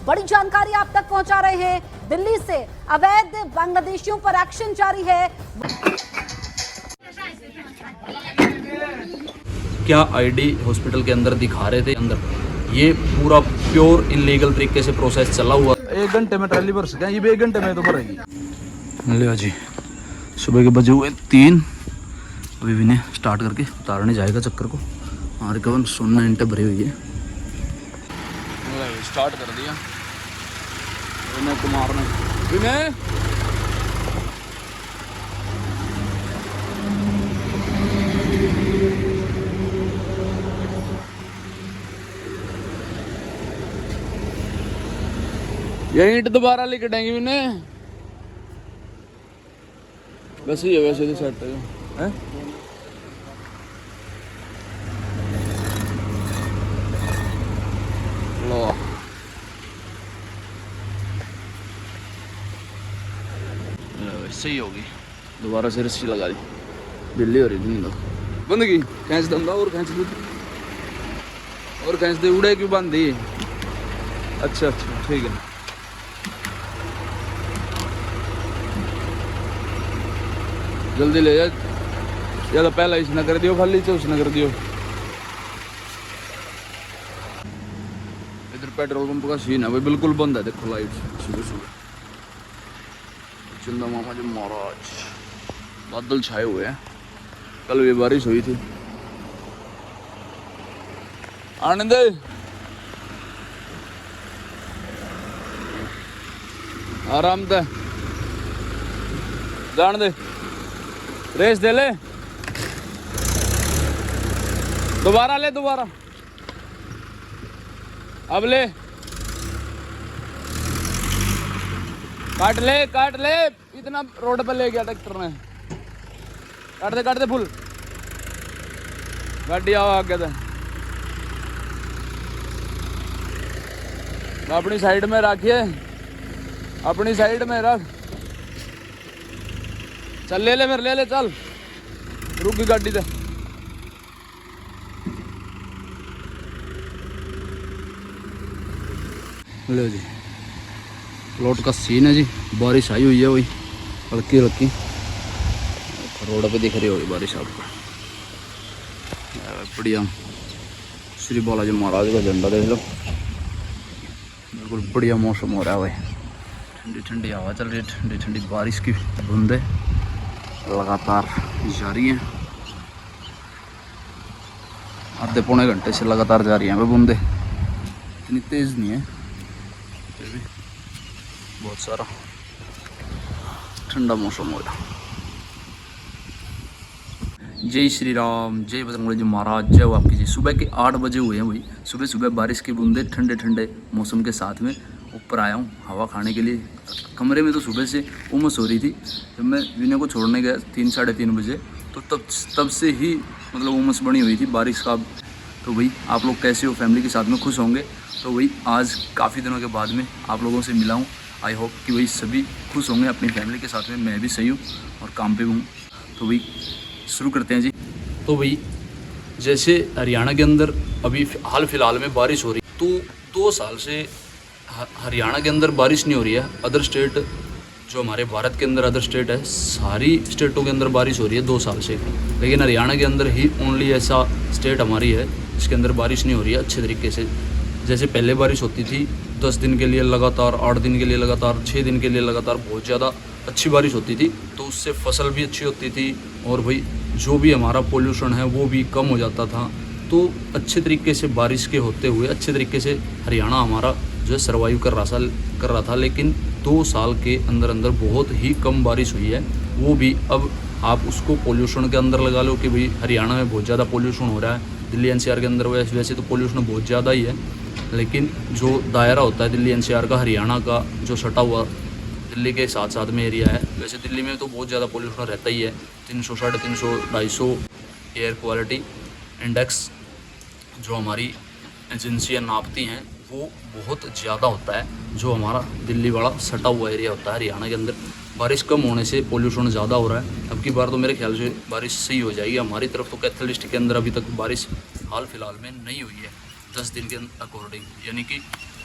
बड़ी जानकारी आप तक पहुंचा रहे हैं। दिल्ली से अवैध बांग्लादेशियों पर एक्शन जारी है। क्या आईडी हॉस्पिटल के अंदर दिखा रहे थे, अंदर ये पूरा प्योर इलीगल तरीके से प्रोसेस चला हुआ। 1 घंटे में ट्रैली भर सके, ये भी 1 घंटे में तो भरेगी। लिया जी, सुबह के बजे हुए 3। अभी विनय स्टार्ट करके उतारने जाएगा चक्कर को। हमारे कवन 0 घंटे भरी हुई है। स्टार्ट कर दिया विनय कुमार ने। विनय ये ईंट दोबारा लेके डाएंगे विनय। वैसे ही है, वैसे तो सेट है। लो सही होगी। दोबारा से रस्सी लगा दी, बिल्ली हो रही थी। तो बंद की खींच दंगा और खींच दे, और खींच दे। उड़े क्यों बंद दी? अच्छा अच्छा ठीक है। जल्दी ले जा, या तो पहला इसने कर दियो खाली से उसने कर दियो। इधर पेट्रोल पंप का सीन है भाई, बिल्कुल बंद है। देखो लाइट सुबह सुबह। चंदा मामा जी महाराज, बादल छाए हुए हैं। कल भी बारिश हुई थी। आने दे, आराम दे, जान दे, रेस दे ले। दोबारा ले, दोबारा अब ले, काट ले, काट ले। इतना रोड पे ले गया ट्रैक्टर ने। काट दे फुल। गाड़ी आओ आगे दे, अपनी साइड में रखिए, अपनी साइड में रख। चल ले फिर, ले चल। रुक गई गाड़ी दे। लो जी, प्लॉट का सीन है जी। बारिश आई हुई है, वही हल्की हल्की रोड पे दिख रही होगी बारिश आपको। बढ़िया श्री बालाजी महाराज का झंडा देख लो। बिल्कुल बढ़िया मौसम हो रहा है भाई। ठंडी ठंडी हवा चल रही है, ठंडी ठंडी बारिश की बूंदें लगातार जारी हैं। आधे पौने घंटे से लगातार जा रही हैं बूंदें। इतनी तेज़ नहीं है, फिर भी बहुत सारा ठंडा मौसम हो रहा। जय श्री राम, जय बजरंगबली जी महाराज, जय हो आपकी जी। सुबह के 8 बजे हुए हैं भाई। सुबह सुबह बारिश की बूंदें ठंडे ठंडे मौसम के साथ में ऊपर आया हूँ हवा खाने के लिए। कमरे में तो सुबह से उमस हो रही थी। जब मैं विनय को छोड़ने गया 3 साढ़े 3 बजे, तो तब से ही मतलब उमस बनी हुई थी बारिश का। तो भाई आप लोग कैसे हो, फैमिली के साथ में खुश होंगे। तो भाई आज काफ़ी दिनों के बाद में आप लोगों से मिला हूँ। आई होप कि भाई सभी खुश होंगे अपनी फैमिली के साथ में। मैं भी सही हूँ और काम पे हूँ। तो भाई शुरू करते हैं जी। तो भाई जैसे हरियाणा के अंदर अभी हाल फिलहाल में बारिश हो रही, तो 2 साल से हरियाणा के अंदर बारिश नहीं हो रही है। अदर स्टेट जो हमारे भारत के अंदर अदर स्टेट है, सारी स्टेटों के अंदर बारिश हो रही है 2 साल से। लेकिन हरियाणा के अंदर ही ओनली ऐसा स्टेट हमारी है जिसके अंदर बारिश नहीं हो रही है अच्छे तरीके से। जैसे पहले बारिश होती थी 10 दिन के लिए लगातार, 8 दिन के लिए लगातार, 6 दिन के लिए लगातार, बहुत ज़्यादा अच्छी बारिश होती थी। तो उससे फसल भी अच्छी होती थी और भाई जो भी हमारा पोल्यूशन है वो भी कम हो जाता था। तो अच्छे तरीके से बारिश के होते हुए अच्छे तरीके से हरियाणा हमारा जो है सर्वाइव कर रहा था। लेकिन 2 साल के अंदर अंदर बहुत ही कम बारिश हुई है। वो भी अब आप उसको पोल्यूशन के अंदर लगा लो कि भाई हरियाणा में बहुत ज़्यादा पोल्यूशन हो रहा है। दिल्ली एनसीआर के अंदर वैसे तो पोल्यूशन बहुत ज़्यादा ही है, लेकिन जो दायरा होता है दिल्ली एनसीआर का, हरियाणा का जो सटा हुआ दिल्ली के साथ साथ में एरिया है। वैसे दिल्ली में तो बहुत ज़्यादा पोल्यूशन रहता ही है। 300, 350, 250 एयर क्वालिटी इंडेक्स जो हमारी एजेंसियाँ नापती हैं वो बहुत ज़्यादा होता है। जो हमारा दिल्ली वाला सटा हुआ एरिया होता है हरियाणा के अंदर, बारिश कम होने से पोल्यूशन ज़्यादा हो रहा है। अब की बार तो मेरे ख्याल से बारिश सही हो जाएगी। हमारी तरफ तो कैथल डिस्ट्रिक्ट के अंदर अभी तक बारिश हाल फिलहाल में नहीं हुई है 10 दिन के अकॉर्डिंग, यानी कि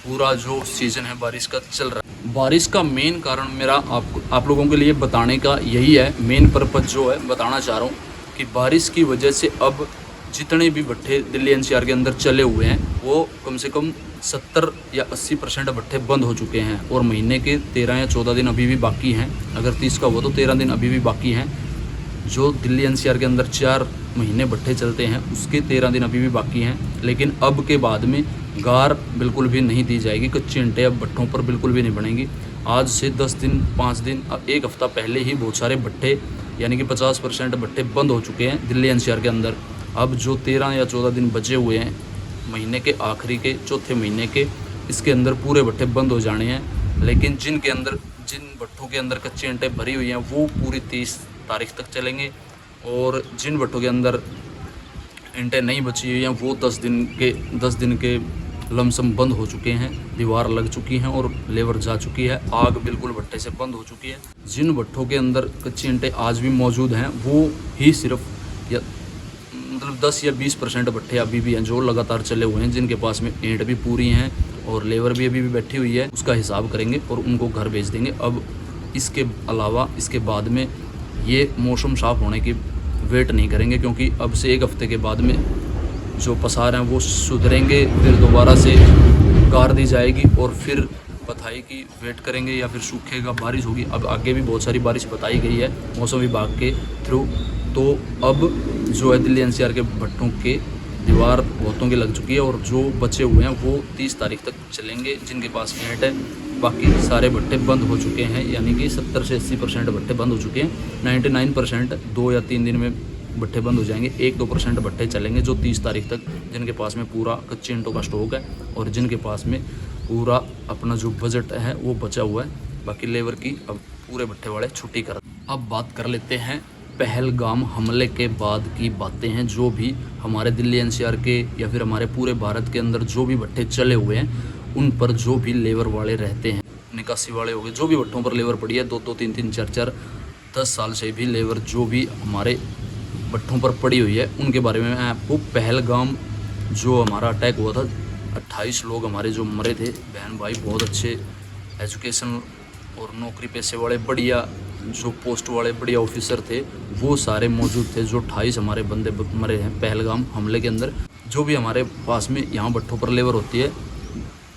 पूरा जो सीज़न है बारिश का चल रहा है। बारिश का मेन कारण मेरा आप लोगों के लिए बताने का यही है, मेन पर्पज़ जो है बताना चाह रहा हूँ कि बारिश की वजह से अब जितने भी भट्टे दिल्ली एनसीआर के अंदर चले हुए हैं वो कम से कम 70 या 80% भट्टे बंद हो चुके हैं और महीने के 13 या 14 दिन अभी भी बाकी हैं। अगर 30 का हुआ तो 13 दिन अभी भी बाकी हैं। जो दिल्ली एनसीआर के अंदर 4 महीने भट्टे चलते हैं उसके 13 दिन अभी भी बाकी हैं। लेकिन अब के बाद में गार बिल्कुल भी नहीं दी जाएगी, कच्ची ईंटें अब भट्टों पर बिल्कुल भी नहीं बनेंगी। आज से 10 दिन 5 दिन एक हफ़्ता पहले ही बहुत सारे भट्टे यानी कि 50% भट्टे बंद हो चुके हैं दिल्ली एनसीआर के अंदर। अब जो 13 या 14 दिन बचे हुए हैं महीने के आखिरी के चौथे महीने के, इसके अंदर पूरे भट्टे बंद हो जाने हैं। लेकिन जिन भट्टों के अंदर कच्ची ईंटें भरी हुई हैं वो पूरी 30 तारीख तक चलेंगे और जिन भट्टों के अंदर ईंटें नहीं बची हुई हैं वो 10 दिन के लमसम बंद हो चुके हैं। दीवार लग चुकी हैं और लेबर जा चुकी है, आग बिल्कुल भट्टे से बंद हो चुकी है। जिन भट्टों के अंदर कच्ची ईंटें आज भी मौजूद हैं वो ही सिर्फ 10 या 20% भट्टे अभी भी हैं जो लगातार चले हुए हैं, जिनके पास में ईंट भी पूरी हैं और लेबर भी अभी भी बैठी हुई है। उसका हिसाब करेंगे और उनको घर भेज देंगे। अब इसके अलावा इसके बाद में ये मौसम साफ़ होने की वेट नहीं करेंगे, क्योंकि अब से एक हफ्ते के बाद में जो पसार हैं वो सुधरेंगे, फिर दोबारा से गार दी जाएगी और फिर पथाई की वेट करेंगे या फिर सूखेगा, बारिश होगी। अब आगे भी बहुत सारी बारिश बताई गई है मौसम विभाग के थ्रू। तो अब जो है दिल्ली एनसीआर के भट्टों के दीवार बहुतों की लग चुकी है और जो बचे हुए हैं वो 30 तारीख तक चलेंगे। जिनके पास ईंट है बाकी सारे भट्टे बंद हो चुके हैं, यानी कि 70 से 80% भट्टे बंद हो चुके हैं। 99% 2 या 3 दिन में भट्टे बंद हो जाएंगे। 1-2% भट्टे चलेंगे जो 30 तारीख तक, जिनके पास में पूरा कच्ची ईंटों का स्टॉक है और जिनके पास में पूरा अपना जो बजट है वो बचा हुआ है। बाकी लेबर की अब पूरे भट्टे वाले छुट्टी कर। अब बात कर लेते हैं पहलगाम हमले के बाद की बातें हैं, जो भी हमारे दिल्ली एनसीआर के या फिर हमारे पूरे भारत के अंदर जो भी भट्टे चले हुए हैं उन पर जो भी लेबर वाले रहते हैं, निकासी वाले हो गए, जो भी भट्टों पर लेबर पड़ी है 2-2, 3-3, 4-4, 10 साल से भी लेबर जो भी हमारे भट्टों पर पड़ी हुई है उनके बारे में मैं आपको पहलगाम जो हमारा अटैक हुआ था 28 लोग हमारे जो मरे थे बहन भाई, बहुत अच्छे एजुकेशन और नौकरी पेशे वाले बढ़िया जो पोस्ट वाले बढ़िया ऑफिसर थे वो सारे मौजूद थे। जो 28 हमारे बंदे मरे हैं पहलगाम हमले के अंदर। जो भी हमारे पास में यहाँ भट्टों पर लेबर होती है,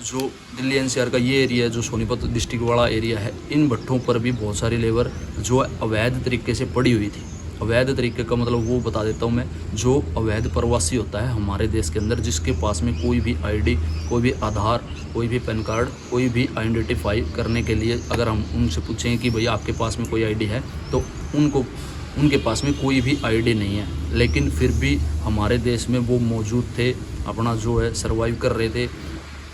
जो दिल्ली एनसीआर का ये एरिया है, जो सोनीपत डिस्ट्रिक्ट वाला एरिया है, इन भट्टों पर भी बहुत सारी लेबर जो अवैध तरीके से पड़ी हुई थी। अवैध तरीके का मतलब वो बता देता हूँ मैं, जो अवैध प्रवासी होता है हमारे देश के अंदर, जिसके पास में कोई भी आईडी, कोई भी आधार, कोई भी पैन कार्ड, कोई भी आइडेंटिफाई करने के लिए अगर हम उनसे पूछें कि भैया आपके पास में कोई आईडी है, तो उनके पास में कोई भी आईडी नहीं है। लेकिन फिर भी हमारे देश में वो मौजूद थे, अपना जो है सर्वाइव कर रहे थे,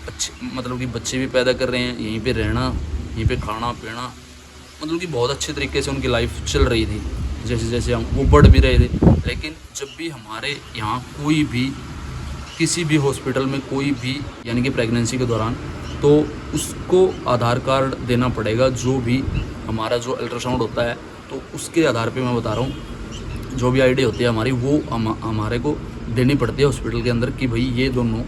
अच्छे मतलब कि बच्चे भी पैदा कर रहे हैं, यहीं पे रहना, यहीं पे खाना पीना, मतलब कि बहुत अच्छे तरीके से उनकी लाइफ चल रही थी। जैसे जैसे हम वो बढ़ भी रहे थे। लेकिन जब भी हमारे यहाँ कोई भी किसी भी हॉस्पिटल में कोई भी यानी कि प्रेगनेंसी के दौरान, तो उसको आधार कार्ड देना पड़ेगा। जो भी हमारा जो अल्ट्रासाउंड होता है तो उसके आधार पे मैं बता रहा हूँ, जो भी आईडी होती है हमारी वो हमारे को देनी पड़ती है हॉस्पिटल के अंदर कि भाई ये दोनों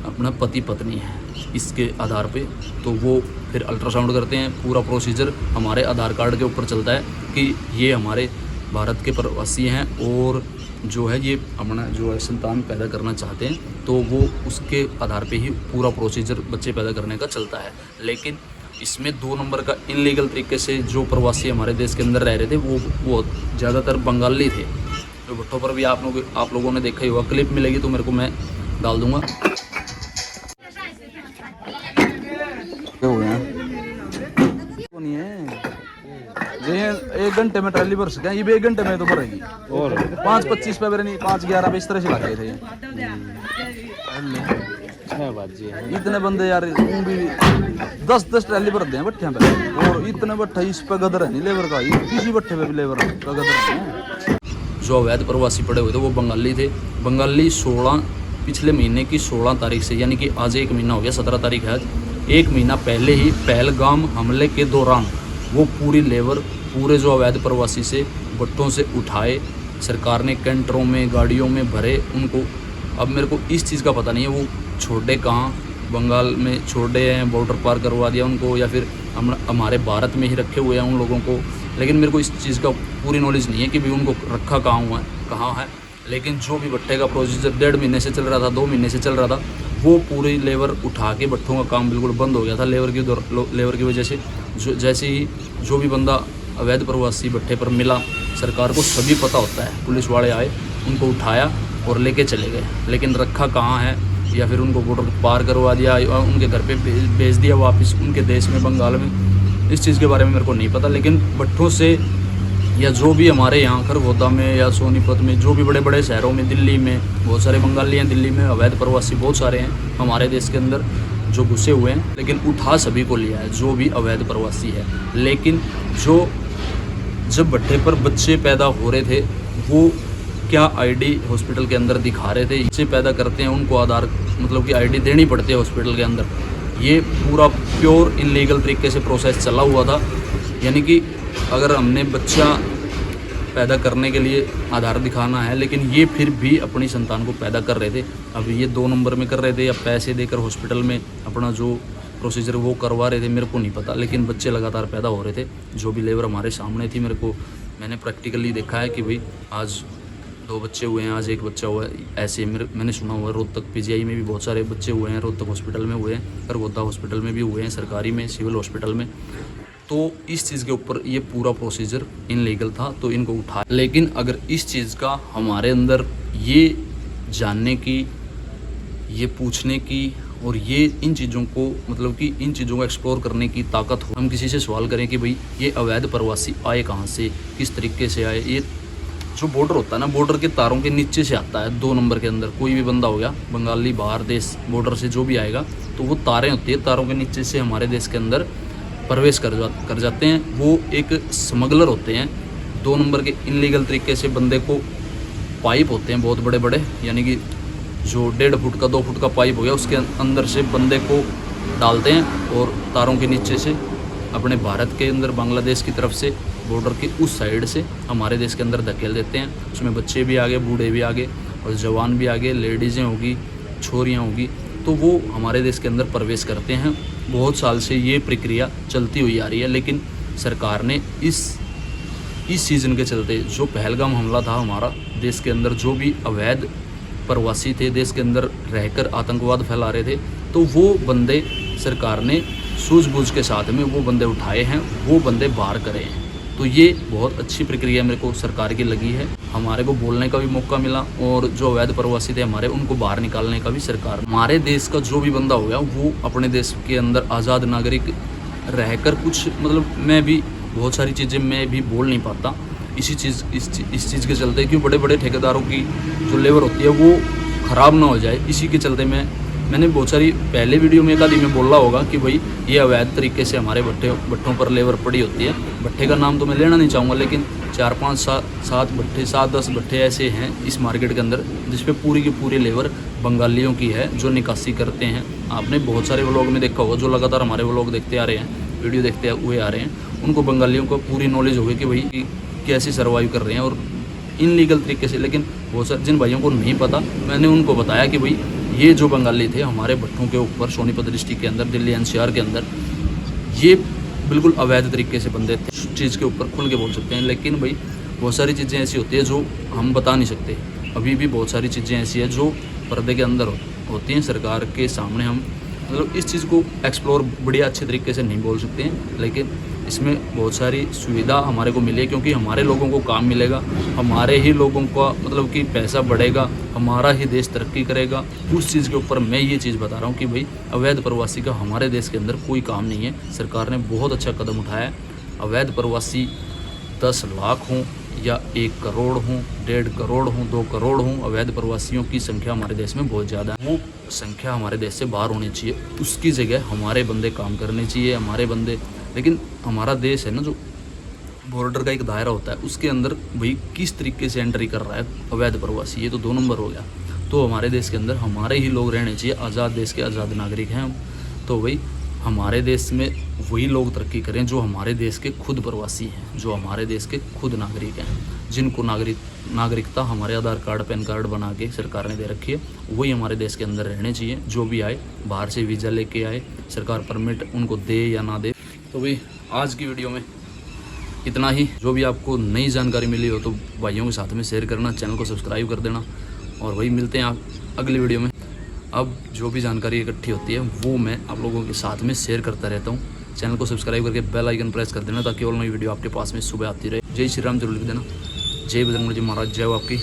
अपना पति पत्नी है। इसके आधार पे तो वो फिर अल्ट्रासाउंड करते हैं। पूरा प्रोसीजर हमारे आधार कार्ड के ऊपर चलता है कि ये हमारे भारत के प्रवासी हैं और जो है ये अपना जो है संतान पैदा करना चाहते हैं, तो वो उसके आधार पे ही पूरा प्रोसीजर बच्चे पैदा करने का चलता है। लेकिन इसमें 2 नंबर का इनलीगल तरीके से जो प्रवासी हमारे देश के अंदर रह रहे थे वो ज़्यादातर बंगाली थे। जो भट्टों पर भी आप लोगों ने देखा ही होगा, क्लिप मिलेगी तो मेरे को मैं डाल दूँगा। ये 1 घंटे में ट्रैली भर सके, ये भी 1 घंटे में तो भरेगी। और 5-25 पे नहीं 5-11 पे इस तरह से लग गए थे। इतने बंदे यार भी 10-10 ट्रैली भरते हैं भट्टियां पे, और इतने भट्टा इस पे गदर है नहीं लेबर का, किसी भट्टे पे भी लेबर का गदर नहीं है। जो अवैध प्रवासी पड़े हुए थे वो बंगाली थे। बंगाली पिछले महीने की 16 तारीख से, यानी कि आज 1 महीना हो गया, 17 तारीख है आज, 1 महीना पहले ही पहलगाम हमले के दौरान वो पूरी लेबर पूरे जो अवैध प्रवासी से भट्टों से उठाए, सरकार ने कैंटरों में गाड़ियों में भरे उनको। अब मेरे को इस चीज़ का पता नहीं है वो छोड़े कहाँ, बंगाल में छोड़े हैं, बॉर्डर पार करवा दिया उनको, या फिर हम हमारे भारत में ही रखे हुए हैं उन लोगों को। लेकिन मेरे को इस चीज़ का पूरी नॉलेज नहीं है कि भाई उनको रखा कहाँ है। लेकिन जो भी भट्टे का प्रोसीजर 1.5 महीने से चल रहा था, 2 महीने से चल रहा था, वो पूरी लेबर उठा के भट्टों का काम बिल्कुल बंद हो गया था लेबर की वजह से। जैसे ही जो भी बंदा अवैध प्रवासी भट्टे पर मिला, सरकार को सभी पता होता है, पुलिस वाले आए, उनको उठाया और लेके चले गए। लेकिन रखा कहाँ है, या फिर उनको बॉर्डर पार करवा दिया या उनके घर पे भेज दिया वापस उनके देश में, बंगाल में, इस चीज़ के बारे में मेरे को नहीं पता। लेकिन भट्टों से, या जो भी हमारे यहाँ खरगोदा में या सोनीपत में, जो भी बड़े बड़े शहरों में, दिल्ली में बहुत सारे बंगाली हैं, दिल्ली में अवैध प्रवासी बहुत सारे हैं हमारे देश के अंदर जो घुसे हुए हैं। लेकिन उठा सभी को लिया है जो भी अवैध प्रवासी है। लेकिन जब भट्टे पर बच्चे पैदा हो रहे थे, वो क्या आईडी हॉस्पिटल के अंदर दिखा रहे थे, बच्चे पैदा करते हैं उनको आधार मतलब कि आईडी देनी पड़ती है हॉस्पिटल के अंदर। ये पूरा प्योर इलीगल तरीके से प्रोसेस चला हुआ था। यानी कि अगर हमने बच्चा पैदा करने के लिए आधार दिखाना है, लेकिन ये फिर भी अपनी संतान को पैदा कर रहे थे। अब ये 2 नंबर में कर रहे थे या पैसे देकर हॉस्पिटल में अपना जो प्रोसीजर वो करवा रहे थे, मेरे को नहीं पता। लेकिन बच्चे लगातार पैदा हो रहे थे। जो भी लेबर हमारे सामने थी, मैंने प्रैक्टिकली देखा है कि भाई आज 2 बच्चे हुए हैं, आज 1 बच्चा हुआ है। ऐसे मैंने सुना हुआ है रोहतक पीजीआई में भी बहुत सारे बच्चे हुए हैं, रोहतक हॉस्पिटल में हुए हैं, खरगोदा हॉस्पिटल में भी हुए हैं, सरकारी में, सिविल हॉस्पिटल में। तो इस चीज़ के ऊपर ये पूरा प्रोसीजर इनलीगल था, तो इनको उठाया। लेकिन अगर इस चीज़ का हमारे अंदर ये जानने की, ये पूछने की और ये इन चीज़ों को मतलब कि इन चीज़ों को एक्सप्लोर करने की ताकत हो, हम किसी से सवाल करें कि भाई ये अवैध प्रवासी आए कहाँ से, किस तरीके से आए। ये जो बॉर्डर होता है ना, बॉर्डर के तारों के नीचे से आता है। 2 नंबर के अंदर कोई भी बंदा हो गया बंगाली, बाहर देश बॉर्डर से जो भी आएगा, तो वो तारें होती है, तारों के नीचे से हमारे देश के अंदर प्रवेश कर जाते हैं। वो एक स्मगलर होते हैं। 2 नंबर के इनलीगल तरीके से बंदे को, पाइप होते हैं बहुत बड़े बड़े, यानी कि जो 1.5 फुट का 2 फुट का पाइप हो गया, उसके अंदर से बंदे को डालते हैं और तारों के नीचे से अपने भारत के अंदर, बांग्लादेश की तरफ से, बॉर्डर के उस साइड से हमारे देश के अंदर धकेल देते हैं। उसमें बच्चे भी आगे, बूढ़े भी आगे और जवान भी आगे, लेडीज़ें होगी, छोरियाँ होगी, तो वो हमारे देश के अंदर प्रवेश करते हैं। बहुत साल से ये प्रक्रिया चलती हुई आ रही है। लेकिन सरकार ने इस सीज़न के चलते, जो पहलगाम हमला था हमारा देश के अंदर, जो भी अवैध प्रवासी थे देश के अंदर रहकर आतंकवाद फैला रहे थे, तो वो बंदे सरकार ने सूझबूझ के साथ में वो बंदे उठाए हैं, वो बंदे बाहर करे हैं। तो ये बहुत अच्छी प्रक्रिया मेरे को सरकार की लगी है। हमारे को बोलने का भी मौका मिला और जो अवैध प्रवासी थे हमारे, उनको बाहर निकालने का भी सरकार। हमारे देश का जो भी बंदा हो गया, वो अपने देश के अंदर आज़ाद नागरिक रहकर कुछ मतलब, मैं भी बहुत सारी चीज़ें मैं भी बोल नहीं पाता इस चीज़ के चलते, क्यों बड़े बड़े ठेकेदारों की जो लेबर होती है वो ख़राब ना हो जाए, इसी के चलते मैंने बहुत सारी पहले वीडियो में एक आदि में बोला होगा कि भाई ये अवैध तरीके से हमारे भट्टों पर लेबर पड़ी होती है। भट्टे का नाम तो मैं लेना नहीं चाहूँगा, लेकिन 4, 5, 7 भट्टे, 7, 10 भट्टे ऐसे हैं इस मार्केट के अंदर, जिसपे पूरी की पूरी लेबर बंगालियों की है, जो निकासी करते हैं। आपने बहुत सारे व्लॉग में देखा होगा, जो लगातार हमारे व्लॉग देखते आ रहे हैं, वीडियो देखते हुए आ रहे हैं, उनको बंगालियों को पूरी नॉलेज होगी कि भाई कैसे सर्वाइव कर रहे हैं और इनलीगल तरीके से। लेकिन बहुत सारे जिन भाइयों को नहीं पता, मैंने उनको बताया कि भाई ये जो बंगाली थे हमारे भट्टों के ऊपर, सोनीपत डिस्ट्रिक्ट के अंदर, दिल्ली एनसीआर के अंदर, ये बिल्कुल अवैध तरीके से बंदे थे। उस चीज़ के ऊपर खुल के बोल सकते हैं। लेकिन भाई बहुत सारी चीज़ें ऐसी होती है जो हम बता नहीं सकते। अभी भी बहुत सारी चीज़ें ऐसी है जो पर्दे के अंदर होती हैं, सरकार के सामने हम मतलब इस चीज़ को एक्सप्लोर बढ़िया अच्छे तरीके से नहीं बोल सकते हैं। लेकिन इसमें बहुत सारी सुविधा हमारे को मिले, क्योंकि हमारे लोगों को काम मिलेगा, हमारे ही लोगों का मतलब कि पैसा बढ़ेगा, हमारा ही देश तरक्की करेगा। उस चीज़ के ऊपर मैं ये चीज़ बता रहा हूँ कि भाई अवैध प्रवासी का हमारे देश के अंदर कोई काम नहीं है। सरकार ने बहुत अच्छा कदम उठाया है। अवैध प्रवासी 10 लाख हों या 1 करोड़ हों, 1.5 करोड़ हों, 2 करोड़ हों, अवैध प्रवासियों की संख्या हमारे देश में बहुत ज़्यादा है। वो संख्या हमारे देश से बाहर होनी चाहिए, उसकी जगह हमारे बंदे काम करने चाहिए, हमारे बंदे। लेकिन हमारा देश है ना, जो बॉर्डर का एक दायरा होता है, उसके अंदर भाई किस तरीके से एंट्री कर रहा है अवैध प्रवासी, ये तो 2 नंबर हो गया। तो हमारे देश के अंदर हमारे ही लोग रहने चाहिए, आज़ाद देश के आज़ाद नागरिक हैं हम। तो भाई हमारे देश में वही लोग तरक्की करें जो हमारे देश के खुद प्रवासी हैं, जो हमारे देश के खुद नागरिक हैं, जिनको नागरिकता हमारे आधार कार्ड पैन कार्ड बना के सरकार ने दे रखी है, वही हमारे देश के अंदर रहने चाहिए। जो भी आए बाहर से वीज़ा लेके आए, सरकार परमिट उनको दे या ना दे। तो भाई आज की वीडियो में इतना ही। जो भी आपको नई जानकारी मिली हो तो भाइयों के साथ में शेयर करना, चैनल को सब्सक्राइब कर देना। और वही मिलते हैं आप अगली वीडियो में। अब जो भी जानकारी इकट्ठी होती है वो मैं आप लोगों के साथ में शेयर करता रहता हूँ। चैनल को सब्सक्राइब करके बेल आइकन प्रेस कर देना ताकि और नई वीडियो आपके पास में सुबह आती रहे। जय श्री राम जरूर लिख देना। जय बजरंग बली महाराज, जय हो आपकी।